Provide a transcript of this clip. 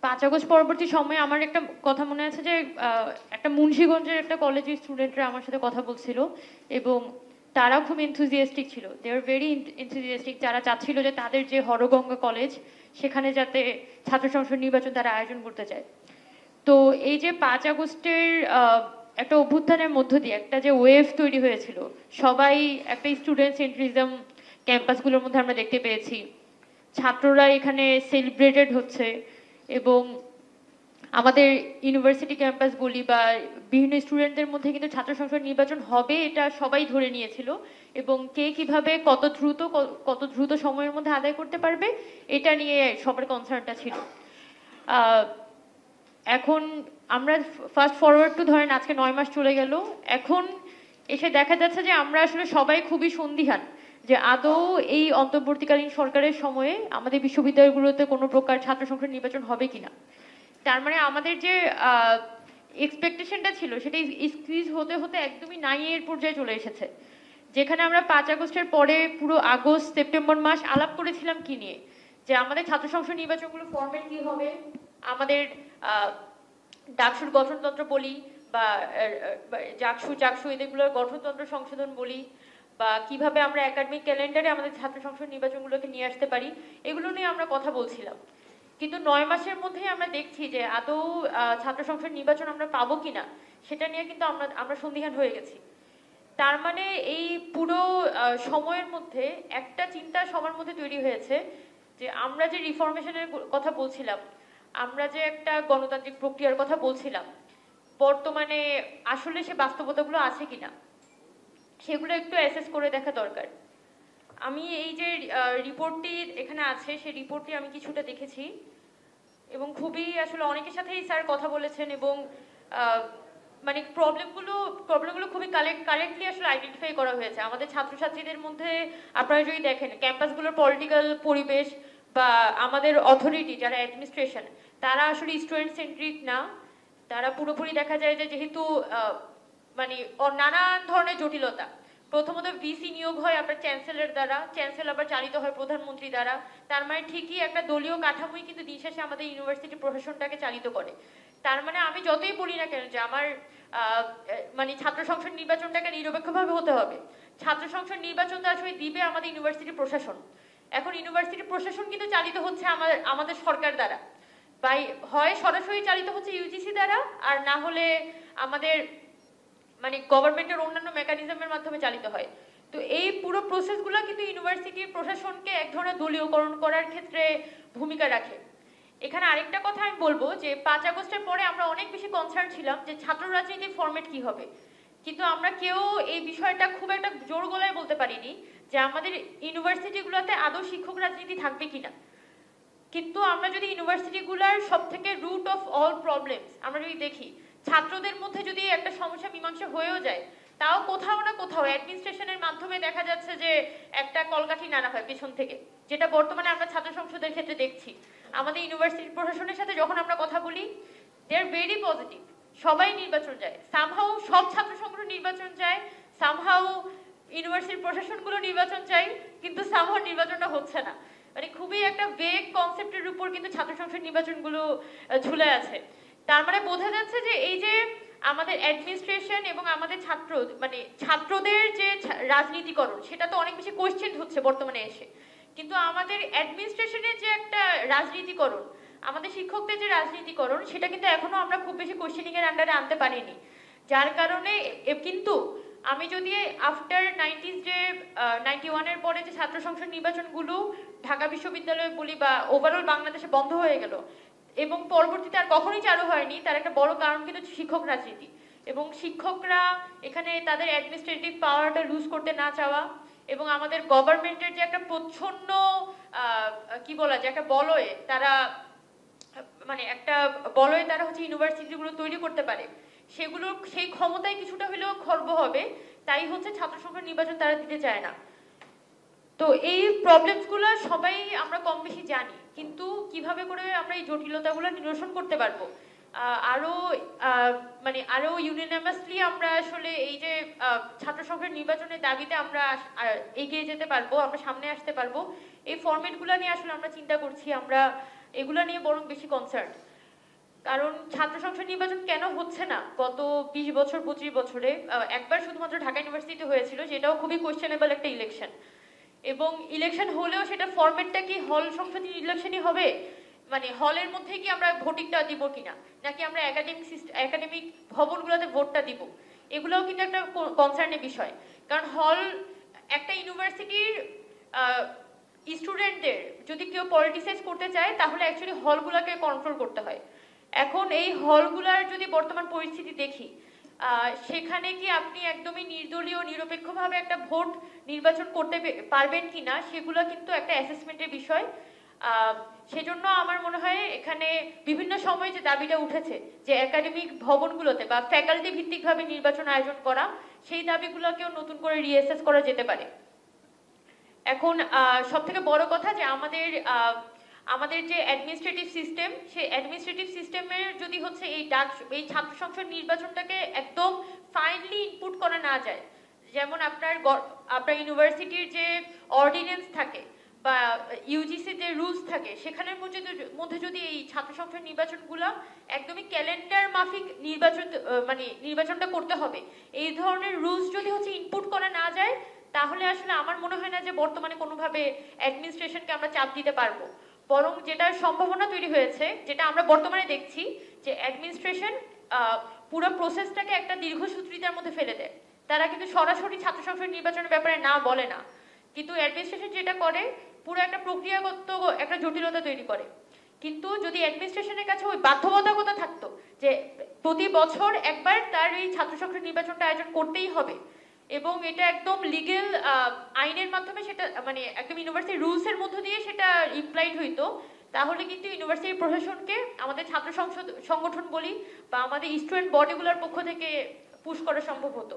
5 August পরবর্তী সময়ে আমার একটা কথা মনে আছে যে একটা মুন্সিগঞ্জের একটা কলেজের স্টুডেন্টরা আমার সাথে কথা বলছিল এবং তারা খুব এনথুজিয়াস্টিক ছিল, দে আর ভেরি এনথুজিয়াস্টিক, যারা চাচ্ছিল যে তাদের যে হরগঙ্গা কলেজ সেখানে যাতে ছাত্র সংসদ নির্বাচন তারা আয়োজন করতে চায়। তো এই যে 5 আগস্টের একটা অভ্যুত্থানের মধ্য দিয়ে একটা যে ওয়েভ তৈরি হয়েছিল, সবাই একটা স্টুডেন্ট সেন্ট্রিজম ক্যাম্পাসগুলোর মধ্যে আমরা দেখতে পেয়েছি, ছাত্ররা এখানে সেলিব্রেটেড হচ্ছে এবং আমাদের ইউনিভার্সিটি ক্যাম্পাস বলি বা বিভিন্ন স্টুডেন্টদের মধ্যে কিন্তু ছাত্র সংসদ নির্বাচন হবে এটা সবাই ধরে নিয়েছিল এবং কে কিভাবে কত দ্রুত সময়ের মধ্যে আদায় করতে পারবে এটা নিয়ে সবার কনসার্নটা ছিল। এখন আমরা ফাস্ট ফরওয়ার্ড টু ধরেন আজকে 9 মাস চলে গেল, এখন এসে দেখা যাচ্ছে যে আমরা আসলে সবাই খুবই সন্দিহান যে আদৌ এই অন্তর্বর্তীকালীন সরকারের সময়ে আমাদের বিশ্ববিদ্যালয়গুলোতে কোনো প্রকার ছাত্র সংসদ নির্বাচন হবে কিনা। তার মানে আমাদের যে এক্সপেকটেশনটা ছিল সেটা স্কুইজ হতে হতে একদমই নাই এর পর্যায়ে চলে এসেছে, যেখানে আমরা 5 আগস্টের পরে পুরো আগস্ট সেপ্টেম্বর মাস আলাপ করেছিলাম কি নিয়ে, যে আমাদের ছাত্র সংসদ নির্বাচনগুলো ফরম্যাট কি হবে, আমাদের ডাকসুর গঠনতন্ত্র বলি বা জাকসু এদেরগুলোর গঠনতন্ত্র সংশোধন বলি, বা কিভাবে আমরা একাডেমিক ক্যালেন্ডারে আমাদের ছাত্র সংসদ নির্বাচনগুলোকে নিয়ে আসতে পারি, এগুলো নিয়ে আমরা কথা বলছিলাম। কিন্তু 9 মাসের মধ্যেই আমরা দেখছি যে আদৌ ছাত্র সংসদ নির্বাচন আমরা পাবো কিনা সেটা নিয়ে কিন্তু আমরা সন্দিহান হয়ে গেছি। তার মানে এই পুরো সময়ের মধ্যে একটা চিন্তা সবার মধ্যে তৈরি হয়েছে যে আমরা যে রিফরমেশনের কথা বলছিলাম, আমরা যে একটা গণতান্ত্রিক প্রক্রিয়ার কথা বলছিলাম, বর্তমানে আসলে সে বাস্তবতাগুলো আছে কিনা সেগুলো একটু অ্যাসেস করে দেখা দরকার। আমি এই যে রিপোর্টটি এখানে আছে সেই রিপোর্টটি আমি কিছুটা দেখেছি এবং খুবই আসলে অনেকের সাথেই স্যার কথা বলেছেন এবং মানে প্রবলেমগুলো খুবই কারেক্টলি আসলে আইডেন্টিফাই করা হয়েছে আমাদের ছাত্রছাত্রীদের মধ্যে। আপনারা যদি দেখেন ক্যাম্পাসগুলোর পলিটিক্যাল পরিবেশ বা আমাদের অথরিটি যারা অ্যাডমিনিস্ট্রেশন, তারা আসলে স্টুডেন্ট সেন্ট্রিক না, তারা পুরোপুরি দেখা যায় যে যেহেতু মানে নানান ধরনের জটিলতা, প্রথমত ভিসি নিয়োগ হয় আপনার চ্যান্সেলর দ্বারা, চ্যান্সেলর আবার চালিত হয় প্রধানমন্ত্রী দ্বারা, তার মানে ঠিকই একটা দলীয় কাঠামোই কিন্তু দিন শেষে আমাদের ইউনিভার্সিটি প্রশাসনটাকে চালিত করে। তার মানে আমি যতই বলি না কেন যে আমার মানে ছাত্র সংসদ নির্বাচনটাকে নিরপেক্ষভাবে হতে হবে, ছাত্র সংসদ নির্বাচন তো আসলে দিবে আমাদের ইউনিভার্সিটি প্রশাসন। এখন ইউনিভার্সিটি প্রশাসন কিন্তু চালিত হচ্ছে আমাদের সরকার দ্বারা, বাই হয় সরাসরি চালিত হচ্ছে ইউজিসি দ্বারা, আর না হলে আমাদের মানে গভর্নমেন্টের অন্যান্য মেকানিজমের মাধ্যমে চালিত হয়। তো এই পুরো প্রসেসগুলো কিন্তু ইউনিভার্সিটির প্রশাসনকে এক ধরনের দলীয়করণ করার ক্ষেত্রে ভূমিকা রাখে। এখানে আরেকটা কথা আমি বলবো যে 5 আগস্টের পরে আমরা অনেক বেশি কনসার্ন ছিলাম যে ছাত্র রাজনীতির ফরম্যাট কি হবে, কিন্তু আমরা কেউ এই বিষয়টা খুব একটা জোর গলায় বলতে পারিনি যে আমাদের ইউনিভার্সিটিগুলোতে আদৌ শিক্ষক রাজনীতি থাকবে কিনা। কিন্তু আমরা যদি ইউনিভার্সিটিগুলোর সব থেকে রুট অফ অল প্রবলেমস আমরা যদি দেখি, ছাত্রদের মধ্যে যদি একটা সমস্যা মীমাংসা হয়েও যায়, তাও কোথাও না কোথাও অ্যাডমিনিস্ট্রেশনের মাধ্যমে দেখা যাচ্ছে যে একটা কলকাঠি নাড়া হয় পেছন থেকে, যেটা বর্তমানে আমরা ছাত্র সংসদের ক্ষেত্রে দেখছি। আমাদের ইউনিভার্সিটি প্রশাসনের সাথে যখন আমরা কথা বলি, দে আর ভেরি পজিটিভ, সবাই নির্বাচন চায়, সামহাউ সব ছাত্র সংগঠন নির্বাচন চায়, সামহাউ ইউনিভার্সিটির প্রশাসনগুলো নির্বাচন চাই, কিন্তু সামহাউ নির্বাচনটা হচ্ছে না। মানে খুবই একটা ভেগ কনসেপ্টের উপর কিন্তু ছাত্র সংসদ নির্বাচনগুলো ঝুলে আছে। তার মানে বোঝা যাচ্ছে যে এই যে আমাদের অ্যাডমিনিস্ট্রেশন এবং আমাদের ছাত্রদের যে রাজনীতিকরণ, সেটা তো অনেক বেশি কোয়েশ্চেন হচ্ছে বর্তমানে এসে, কিন্তু আমাদের অ্যাডমিনিস্ট্রেশনের যে একটা রাজনীতিকরণ, আমাদের শিক্ষকদের যে রাজনীতিকরণ, সেটা কিন্তু এখনো আমরা খুব বেশি কোয়েশ্চেনিং এর আন্ডারে আনতে পারিনি। যার কারণে কিন্তু আমি যদি আফটার 90s যে 91-এর পরে যে ছাত্র সংসদ নির্বাচনগুলো ঢাকা বিশ্ববিদ্যালয়ে বলি বা ওভারঅল বাংলাদেশে বন্ধ হয়ে গেল এবং পরবর্তীতে আর কখনোই চালু হয়নি, তার একটা বড় কারণ কিন্তু শিক্ষক রাজনীতি এবং শিক্ষকরা এখানে তাদের অ্যাডমিনিস্ট্রেটিভ পাওয়ারটা লুজ করতে না চাওয়া এবং আমাদের গভর্নমেন্টের যে একটা প্রচ্ছন্ন কি বলা যায় একটা বলয়ে তারা হচ্ছে ইউনিভার্সিটিগুলো তৈরি করতে পারে, সেই ক্ষমতায় কিছুটা হলেও খর্ব হবে, তাই হচ্ছে ছাত্র সংসদ নির্বাচন তারা দিতে চায় না। তো এই প্রবলেমসগুলো সবাই আমরা কম বেশি জানি, কিন্তু কিভাবে করে আমরা এই জটিলতাগুলো নিরসন করতে পারবো, আরো ইউনিনামাসলি আমরা আসলে এই যে ছাত্র সংসদ নির্বাচনের দাবিতে আমরা এগিয়ে যেতে পারবো, আমরা সামনে আসতে পারবো, এই ফরম্যাটগুলো নিয়ে আসলে আমরা চিন্তা করছি, আমরা এগুলো নিয়ে বরং বেশি কনসার্ন। কারণ ছাত্র সংসদ নির্বাচন কেন হচ্ছে না গত 20 বছর 25 বছরে? একবার শুধুমাত্র ঢাকা ইউনিভার্সিটিতে হয়েছিল, যেটাও খুবই কোয়েশ্চেনেবল একটা ইলেকশন। এবং ইলেকশন হলেও সেটা ফরম্যাটটা কি হল সংসদীয় ইলেকশনই হবে, মানে হলের মধ্যে কি আমরা ভোটিংটা দিব কিনা, নাকি আমরা একাডেমিক ভবনগুলোতে ভোটটা দিব, এগুলোও কিন্তু একটা কনসার্নের বিষয়। কারণ হল, একটা ইউনিভার্সিটির স্টুডেন্টদের যদি কেউ পলিটিসাইজ করতে চায় তাহলে অ্যাকচুয়ালি হলগুলোকে কন্ট্রোল করতে হয়। এখন এই হলগুলার যদি বর্তমান পরিস্থিতি দেখি, সেখানে কি আপনি একদমই নির্দলীয় নিরপেক্ষভাবে একটা ভোট নির্বাচন করতে পারবেন কিনা, সেগুলো কিন্তু একটা অ্যাসেসমেন্টের বিষয়। সেজন্য আমার মনে হয় এখানে বিভিন্ন সময় যে দাবিটা উঠেছে যে একাডেমিক ভবনগুলোতে বা ফ্যাকাল্টি ভিত্তিকভাবে নির্বাচন আয়োজন করা, সেই দাবিগুলোকেও নতুন করে রিঅ্যাসেস করা যেতে পারে। এখন সব থেকে বড় কথা যে আমাদের যে অ্যাডমিনিস্ট্রেটিভ সিস্টেম, সেই অ্যাডমিনিস্ট্রেটিভ সিস্টেমের যদি হচ্ছে এই ছাত্র সংসদ নির্বাচনটাকে একদম ফাইনলি ইনপুট করা না যায়, যেমন আপনার ইউনিভার্সিটির যে অর্ডিন্যান্স থাকে বা ইউজিসি যে রুলস থাকে, সেখানের মধ্যে যদি এই ছাত্র সংসদ নির্বাচনগুলো একদমই ক্যালেন্ডার মাফিক নির্বাচনটা করতে হবে, এই ধরনের রুলস যদি হচ্ছে ইনপুট করা না যায়, তাহলে আসলে আমার মনে হয় না যে বর্তমানে কোনোভাবে অ্যাডমিনিস্ট্রেশনকে আমরা চাপ দিতে পারবো। বরং যেটার সম্ভাবনা তৈরি হয়েছে, যেটা আমরা বর্তমানে দেখছি, যে অ্যাডমিনিস্ট্রেশন পুরো প্রসেসটাকে একটা দীর্ঘসূত্রিতার মধ্যে ফেলে দেয়। তারা কিন্তু সরাসরি ছাত্র সংসদ নির্বাচনের ব্যাপারে না বলে না, কিন্তু অ্যাডমিনিস্ট্রেশন যেটা করে পুরো একটা প্রক্রিয়াগত একটা জটিলতা তৈরি করে। কিন্তু যদি অ্যাডমিনিস্ট্রেশনের কাছে ওই বাধ্যবাধকতা থাকতো যে প্রতি বছর একবার তার এই ছাত্র সংসদ নির্বাচনটা আয়োজন করতেই হবে, এবং এটা একদম লিগেল আইনের মাধ্যমে, সেটা মানে একদম ইউনিভার্সিটি রুলস এর মধ্য দিয়ে সেটা ইমপ্লাইড হইতো, তাহলে কিন্তু ইউনিভার্সিটি প্রশাসনকে আমাদের ছাত্র সংসদ সংগঠন বলি বা আমাদের স্টুডেন্ট বডিগুলোর পক্ষ থেকে পুশ করা সম্ভব হতো।